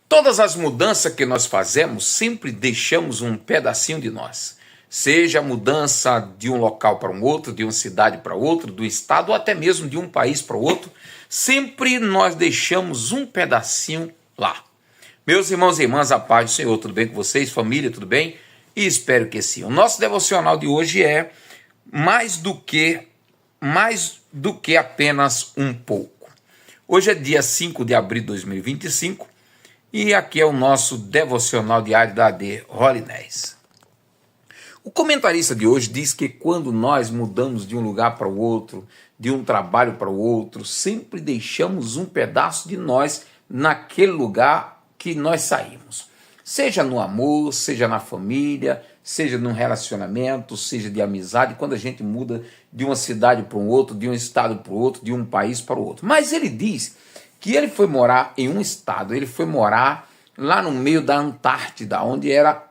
Todas as mudanças que nós fazemos, sempre deixamos um pedacinho de nós. Seja a mudança de um local para um outro, de uma cidade para outra, do estado ou até mesmo de um país para outro, sempre nós deixamos um pedacinho lá. Meus irmãos e irmãs, a paz do Senhor, tudo bem com vocês? Família, tudo bem? E espero que sim. O nosso devocional de hoje é mais do que apenas um pouco. Hoje é dia 5 de abril de 2025 e aqui é o nosso devocional diário da AD Holiness. O comentarista de hoje diz que quando nós mudamos de um lugar para o outro, de um trabalho para o outro, sempre deixamos um pedaço de nós naquele lugar que nós saímos. Seja no amor, seja na família, seja num relacionamento, seja de amizade, quando a gente muda de uma cidade para um outro, de um estado para o outro, de um país para o outro. Mas ele diz que ele foi morar em um estado, ele foi morar lá no meio da Antártida, onde era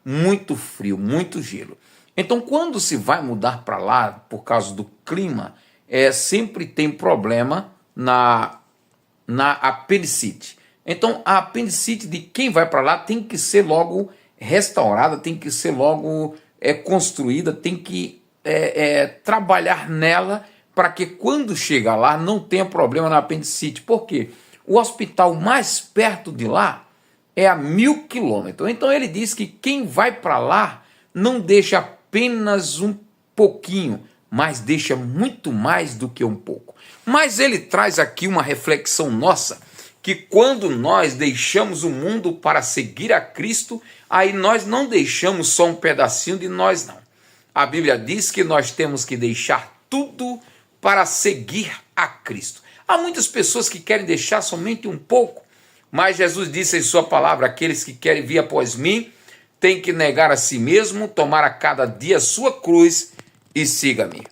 muito frio, muito gelo. Então, quando se vai mudar para lá, por causa do clima, sempre tem problema na apendicite. Então, a apendicite de quem vai para lá tem que ser logo restaurada, tem que ser logo construída, tem que trabalhar nela para que quando chega lá não tenha problema na apendicite. Por quê? O hospital mais perto de lá é a 1.000 quilômetros. Então ele diz que quem vai para lá não deixa apenas um pouquinho, mas deixa muito mais do que um pouco. Mas ele traz aqui uma reflexão nossa, que quando nós deixamos o mundo para seguir a Cristo, aí nós não deixamos só um pedacinho de nós, não. A Bíblia diz que nós temos que deixar tudo para seguir a Cristo. Há muitas pessoas que querem deixar somente um pouco, mas Jesus disse em sua palavra, aqueles que querem vir após mim, têm que negar a si mesmo, tomar a cada dia a sua cruz e siga-me.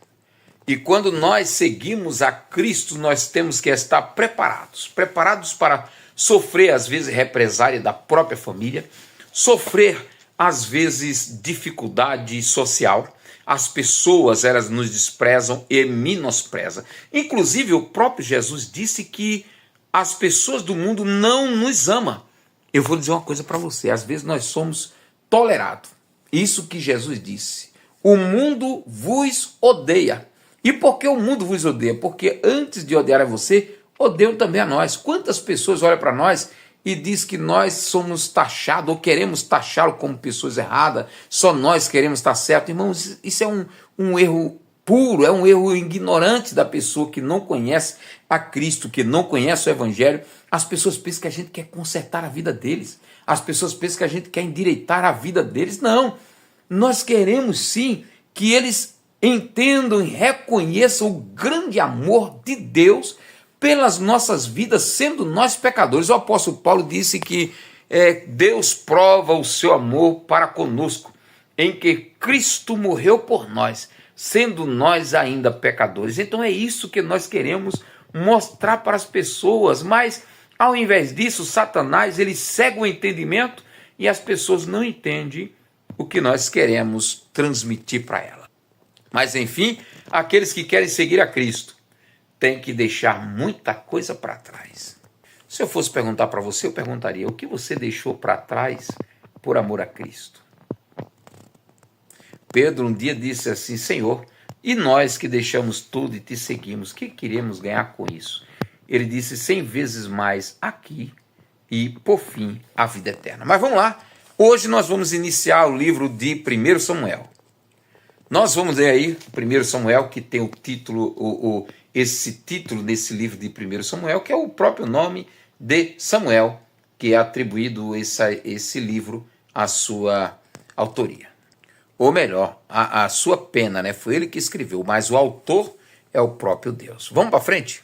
E quando nós seguimos a Cristo, nós temos que estar preparados para sofrer, às vezes, represália da própria família, sofrer, às vezes, dificuldade social. As pessoas, elas nos desprezam e menosprezam. Inclusive, o próprio Jesus disse que as pessoas do mundo não nos amam. Eu vou dizer uma coisa para você, às vezes nós somos tolerados. Isso que Jesus disse. O mundo vos odeia. E por que o mundo vos odeia? Porque antes de odiar a você, odeiam também a nós. Quantas pessoas olham para nós e diz que nós somos taxados ou queremos taxá-lo como pessoas erradas, só nós queremos estar certo. Irmãos, isso é um erro puro, é um erro ignorante da pessoa que não conhece a Cristo, que não conhece o Evangelho. As pessoas pensam que a gente quer consertar a vida deles. As pessoas pensam que a gente quer endireitar a vida deles. Não, nós queremos sim que eles entendam e reconheçam o grande amor de Deus pelas nossas vidas, sendo nós pecadores. O apóstolo Paulo disse que Deus prova o seu amor para conosco, em que Cristo morreu por nós, sendo nós ainda pecadores. Então é isso que nós queremos mostrar para as pessoas, mas ao invés disso, Satanás ele cega o entendimento e as pessoas não entendem o que nós queremos transmitir para elas. Mas enfim, aqueles que querem seguir a Cristo têm que deixar muita coisa para trás. Se eu fosse perguntar para você, eu perguntaria: o que você deixou para trás por amor a Cristo? Pedro um dia disse assim: Senhor, e nós que deixamos tudo e te seguimos, o que queremos ganhar com isso? Ele disse: 100 vezes mais aqui e, por fim, a vida eterna. Mas vamos lá, hoje nós vamos iniciar o livro de 1 Samuel. Nós vamos ler aí 1 Samuel, que tem o título, esse título desse livro de 1 Samuel, que é o próprio nome de Samuel, que é atribuído esse livro à sua autoria. Ou melhor, a sua pena, né? Foi ele que escreveu, mas o autor é o próprio Deus. Vamos para frente?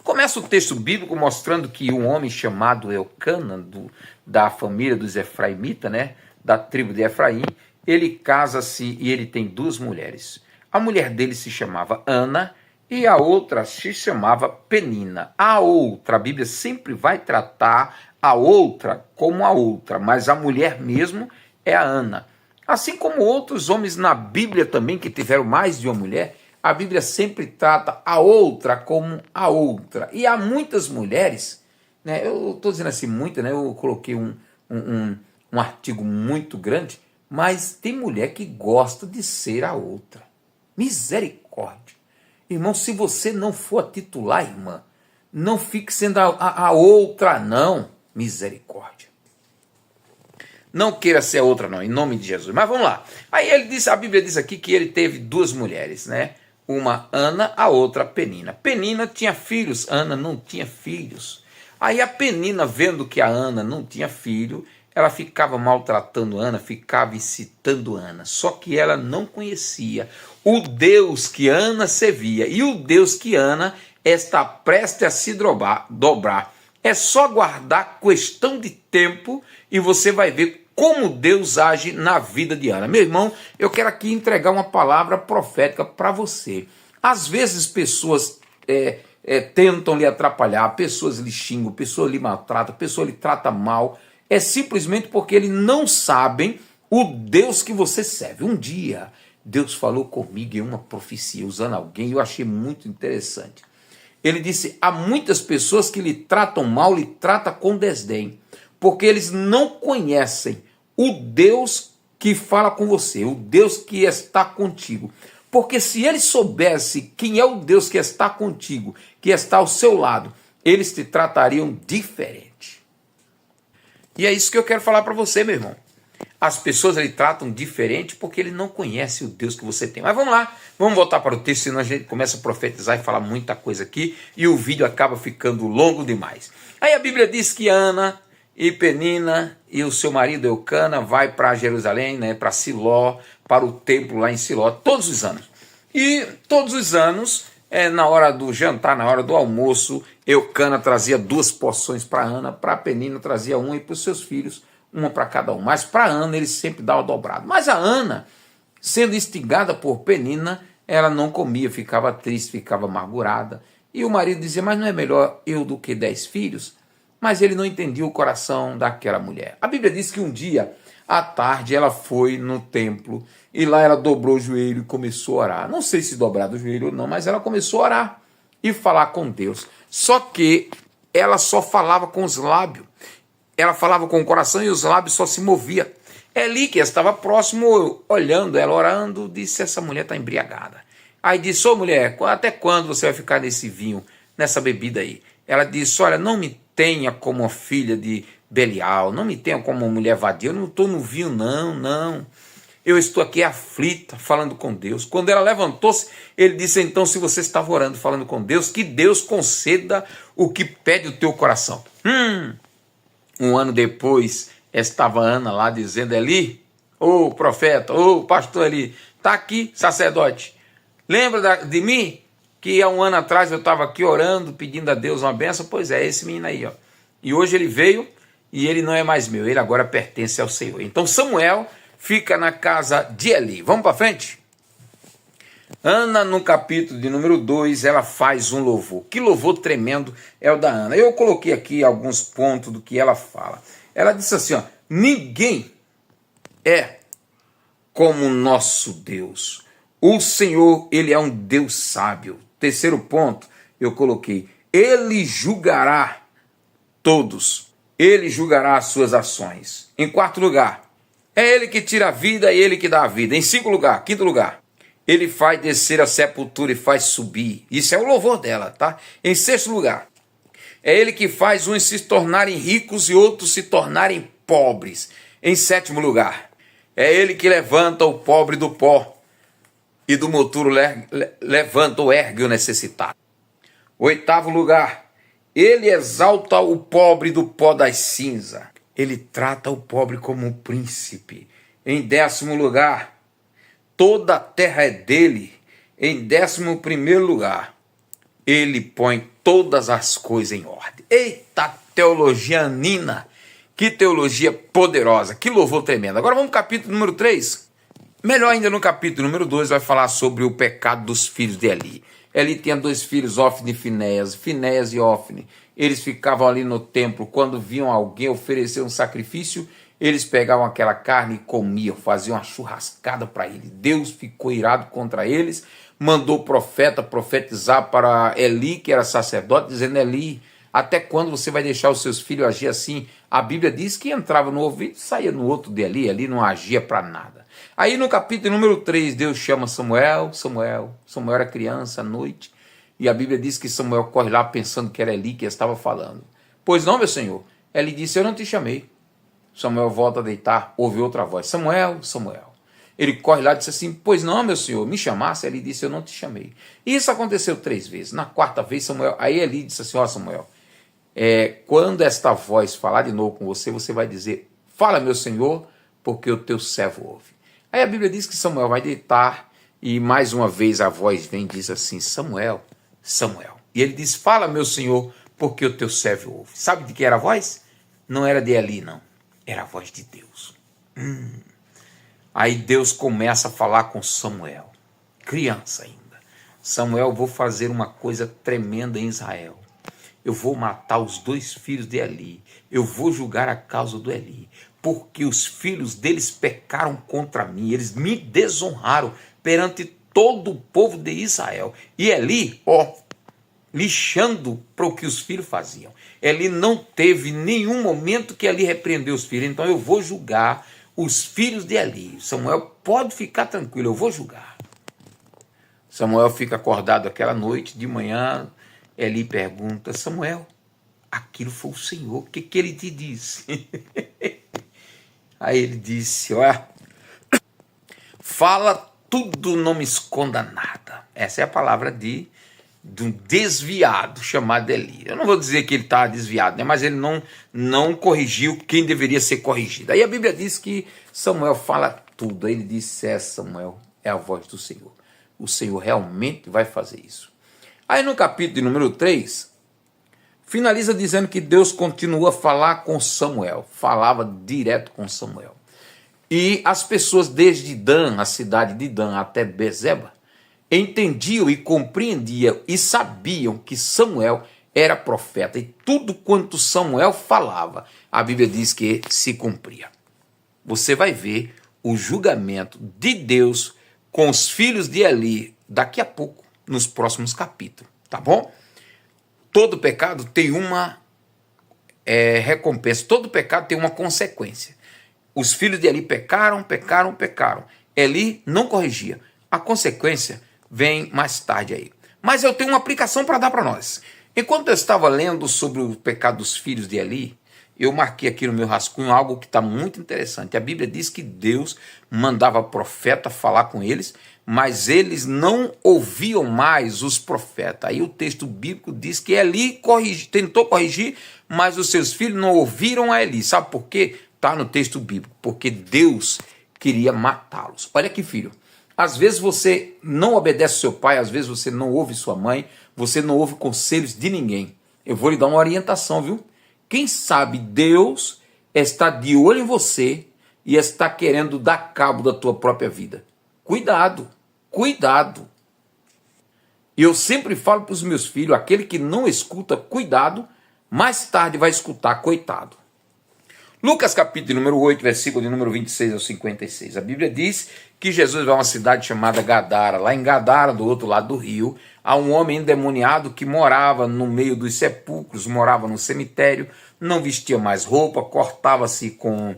Começa o texto bíblico mostrando que um homem chamado Eucana, da família dos Efraimitas, né? Da tribo de Efraim, ele casa-se e ele tem 2 mulheres. A mulher dele se chamava Ana e a outra se chamava Penina. A outra, a Bíblia sempre vai tratar a outra como a outra, mas a mulher mesmo é a Ana. Assim como outros homens na Bíblia também que tiveram mais de uma mulher, a Bíblia sempre trata a outra como a outra. E há muitas mulheres né? Eu estou dizendo assim muita, né? Eu coloquei um artigo muito grande, mas tem mulher que gosta de ser a outra. Misericórdia. Irmão, se você não for a titular, irmã, não fique sendo a outra, não. Misericórdia. Não queira ser a outra, não, em nome de Jesus. Mas vamos lá. Aí a Bíblia diz aqui que ele teve duas mulheres, né? Uma Ana, a outra Penina. Penina tinha filhos, Ana não tinha filhos. Aí a Penina, vendo que a Ana não tinha filho, ela ficava maltratando Ana, ficava incitando Ana. Só que ela não conhecia o Deus que Ana servia. E o Deus que Ana está prestes a se dobrar. É só guardar questão de tempo e você vai ver como Deus age na vida de Ana. Meu irmão, eu quero aqui entregar uma palavra profética para você. Às vezes pessoas tentam lhe atrapalhar, pessoas lhe xingam, pessoas lhe maltratam, pessoas lhe tratam mal. É simplesmente porque eles não sabem o Deus que você serve. Um dia, Deus falou comigo em uma profecia, usando alguém, e eu achei muito interessante. Ele disse, há muitas pessoas que lhe tratam mal, lhe tratam com desdém, porque eles não conhecem o Deus que fala com você, o Deus que está contigo. Porque se eles soubessem quem é o Deus que está contigo, que está ao seu lado, eles te tratariam diferente. E é isso que eu quero falar para você, meu irmão. As pessoas lhe tratam diferente porque ele não conhece o Deus que você tem. Mas vamos lá, vamos voltar para o texto, senão a gente começa a profetizar e falar muita coisa aqui e o vídeo acaba ficando longo demais. Aí a Bíblia diz que Ana e Penina e o seu marido Eucana vai para Jerusalém, né, para Siló, para o templo lá em Siló, todos os anos. E todos os anos, na hora do jantar, na hora do almoço, Eucana trazia 2 porções para Ana, para Penina trazia uma e para os seus filhos, uma para cada um. Mas para Ana ele sempre dava dobrado. Mas a Ana, sendo instigada por Penina, ela não comia, ficava triste, ficava amargurada. E o marido dizia, mas não é melhor eu do que 10 filhos? Mas ele não entendia o coração daquela mulher. A Bíblia diz que um dia, à tarde, ela foi no templo e lá ela dobrou o joelho e começou a orar. Não sei se dobrar do joelho ou não, mas ela começou a orar e falar com Deus. Só que ela só falava com os lábios. Ela falava com o coração e os lábios só se moviam. Eli, que estava próximo, olhando ela orando, disse, essa mulher está embriagada. Aí disse, ô mulher, até quando você vai ficar nesse vinho, nessa bebida aí? Ela disse, olha, não me tenha como uma filha de Belial, não me tenha como uma mulher vadia, eu não estou no vinho, não. Eu estou aqui aflita, falando com Deus. Quando ela levantou-se, ele disse, então, se você estava orando, falando com Deus, que Deus conceda o que pede o teu coração. Um ano depois, estava Ana lá dizendo, Eli, ô profeta, ô pastor Eli, está aqui, sacerdote, lembra de mim? Que há um ano atrás eu estava aqui orando, pedindo a Deus uma benção. Pois é, esse menino aí, ó. E hoje ele veio e ele não é mais meu, ele agora pertence ao Senhor. Então Samuel fica na casa de Eli. Vamos para frente? Ana, no capítulo de número 2, ela faz um louvor. Que louvor tremendo é o da Ana. Eu coloquei aqui alguns pontos do que ela fala. Ela disse assim, ó, ninguém é como o nosso Deus. O Senhor, ele é um Deus sábio. Terceiro ponto, eu coloquei, ele julgará todos. Ele julgará as suas ações. Em quarto lugar, é ele que tira a vida e ele que dá a vida. Em quinto lugar, ele faz descer a sepultura e faz subir. Isso é o louvor dela, tá? Em sexto lugar, é ele que faz uns se tornarem ricos e outros se tornarem pobres. Em sétimo lugar, é ele que levanta o pobre do pó e do monturo levanta ou ergue o necessitado. Oitavo lugar, ele exalta o pobre do pó das cinzas. Ele trata o pobre como um príncipe. Em 10º lugar, toda a terra é dele. Em 11º lugar, ele põe todas as coisas em ordem. Eita teologia anina! Que teologia poderosa, que louvor tremendo. Agora vamos para o capítulo número 3. Melhor ainda, no capítulo número 2 vai falar sobre o pecado dos filhos de Eli. Eli tinha 2 filhos, Ofni e Finéias, Finéias e Ofni. Eles ficavam ali no templo, quando viam alguém oferecer um sacrifício, eles pegavam aquela carne e comiam, faziam uma churrascada para ele. Deus ficou irado contra eles, mandou o profeta profetizar para Eli, que era sacerdote, dizendo, Eli, Até quando você vai deixar os seus filhos agir assim? A Bíblia diz que entrava no ouvido e saía no outro dali, ali não agia para nada. Aí no capítulo número 3, Deus chama Samuel. Samuel era criança à noite, e a Bíblia diz que Samuel corre lá pensando que era Eli que estava falando. Pois não, meu senhor. Eli disse, eu não te chamei. Samuel volta a deitar, ouve outra voz, Samuel, Samuel. Ele corre lá e disse assim, pois não, meu senhor, me chamasse. Ele disse, eu não te chamei. E isso aconteceu 3 vezes. Na 4ª vez, aí Eli disse assim, ó Samuel, quando esta voz falar de novo com você, você vai dizer, fala meu senhor, porque o teu servo ouve. Aí a Bíblia diz que Samuel vai deitar, e mais uma vez a voz vem e diz assim, Samuel, Samuel. E ele diz, fala meu senhor, porque o teu servo ouve. Sabe de que era a voz? Não era de Eli, não. Era a voz de Deus. Aí Deus começa a falar com Samuel, criança ainda. Samuel, vou fazer uma coisa tremenda em Israel. Eu vou matar os 2 filhos de Eli. Eu vou julgar a causa do Eli. Porque os filhos deles pecaram contra mim. Eles me desonraram perante todo o povo de Israel. E Eli, lixando para o que os filhos faziam. Eli não teve nenhum momento que Eli repreendeu os filhos. Então eu vou julgar os filhos de Eli. Samuel, pode ficar tranquilo, eu vou julgar. Samuel fica acordado aquela noite, de manhã, Eli pergunta, Samuel, aquilo foi o Senhor, o que ele te disse? Aí ele disse, fala tudo, não me esconda nada. Essa é a palavra de um desviado chamado Eli. Eu não vou dizer que ele está desviado, né? Mas ele não corrigiu quem deveria ser corrigido. Aí a Bíblia diz que Samuel fala tudo. Aí ele disse, Samuel, é a voz do Senhor. O Senhor realmente vai fazer isso. Aí no capítulo número 3, finaliza dizendo que Deus continua a falar com Samuel. Falava direto com Samuel. E as pessoas desde Dan, a cidade de Dan, até Bezeba, entendiam e compreendiam e sabiam que Samuel era profeta. E tudo quanto Samuel falava, a Bíblia diz que se cumpria. Você vai ver o julgamento de Deus com os filhos de Eli daqui a pouco, nos próximos capítulos, tá bom? Todo pecado tem uma recompensa, todo pecado tem uma consequência. Os filhos de Eli pecaram. Eli não corrigia. A consequência vem mais tarde aí. Mas eu tenho uma aplicação para dar para nós. Enquanto eu estava lendo sobre o pecado dos filhos de Eli, eu marquei aqui no meu rascunho algo que está muito interessante. A Bíblia diz que Deus mandava profeta falar com eles, mas eles não ouviam mais os profetas. Aí o texto bíblico diz que Eli tentou corrigir, mas os seus filhos não ouviram a Eli. Sabe por quê? Está no texto bíblico. Porque Deus queria matá-los. Olha aqui, filho. Às vezes você não obedece ao seu pai, às vezes você não ouve sua mãe, você não ouve conselhos de ninguém. Eu vou lhe dar uma orientação, viu? Quem sabe Deus está de olho em você e está querendo dar cabo da tua própria vida. Cuidado, cuidado. E eu sempre falo para os meus filhos, aquele que não escuta, cuidado, mais tarde vai escutar, coitado. Lucas capítulo número 8, versículo de número 26 ao 56. A Bíblia diz que Jesus vai a uma cidade chamada Gadara. Lá em Gadara, do outro lado do rio, há um homem endemoniado que morava no meio dos sepulcros, morava no cemitério, não vestia mais roupa, cortava-se com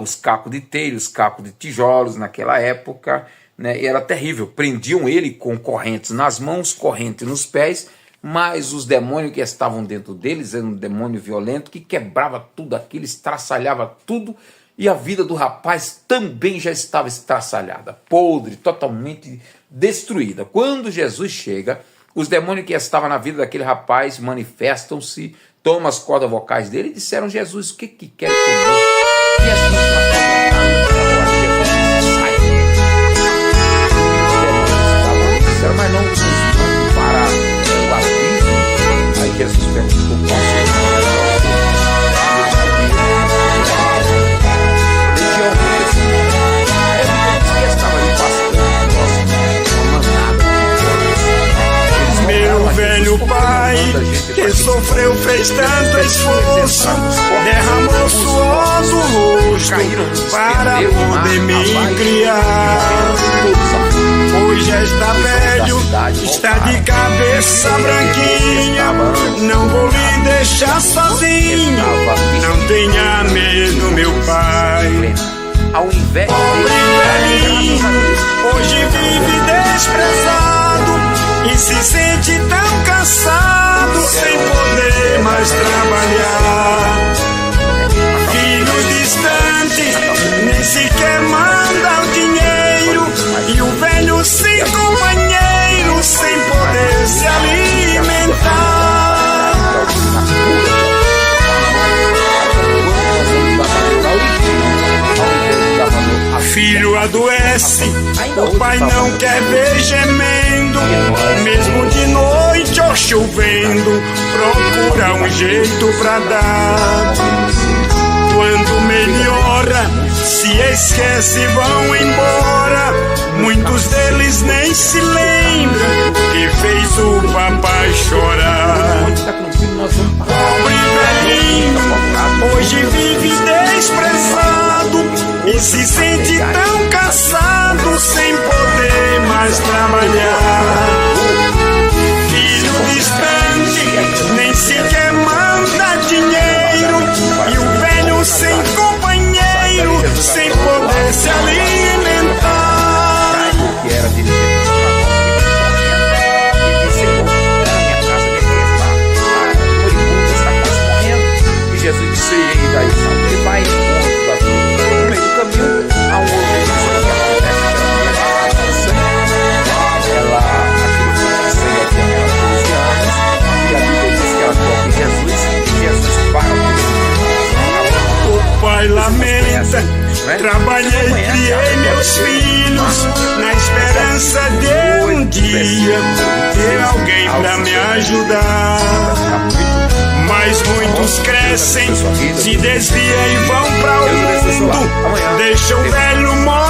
os cacos de telha, os cacos de tijolos naquela época, né? E era terrível. Prendiam ele com correntes nas mãos, corrente nos pés, mas os demônios que estavam dentro deles eram um demônio violento que quebrava tudo aquilo, estraçalhava tudo, e a vida do rapaz também já estava estraçalhada, podre, totalmente destruída. Quando Jesus chega, os demônios que estavam na vida daquele rapaz manifestam-se, tomam as cordas vocais dele e disseram, Jesus, o que quer conosco? E assim sai. Os demônios disseram, mas não nos mande para o abismo. Aí Jesus perguntou, meu velho pai, que sofreu, fez tanto esforço, derramou suor do rosto para poder me criar. hoje já está velho, está de cabeça branquinha. Não vou lhe deixar sozinho, não tenha medo, meu pai. Pobre velhinho, hoje vive desprezado e se sente tão cansado, sem poder mais trabalhar. Filho distante, nem sequer manda o dinheiro, e o velho sem companheiro, sem poder se alimentar. Filho adoece, o pai não quer ver gemendo, mesmo de noite ou chovendo, procura um jeito pra dar. Quando melhora, se esquece, vão embora. Muitos deles nem se lembram que fez o papai chorar. Pobre velhinho, hoje vive desprezado e se sente tão cansado, sem poder mais trabalhar. Filho distante, nem sequer manda dinheiro, e o velho sem companheiro, sem poder se alimentar. Jesus disse: e daí, sabe? Ele vai em ponto da vida. No meio do caminho, há um outro episódio que acontece, que ela aquele filho de 12 anos, e a Bíblia diz que ela toca em Jesus, e Jesus para o pai lamenta, trabalhei, criei meus filhos, na esperança de um dia ter alguém pra me ajudar. Mas muitos crescem, se desviam e vão para o mundo, deixam o velho morrer.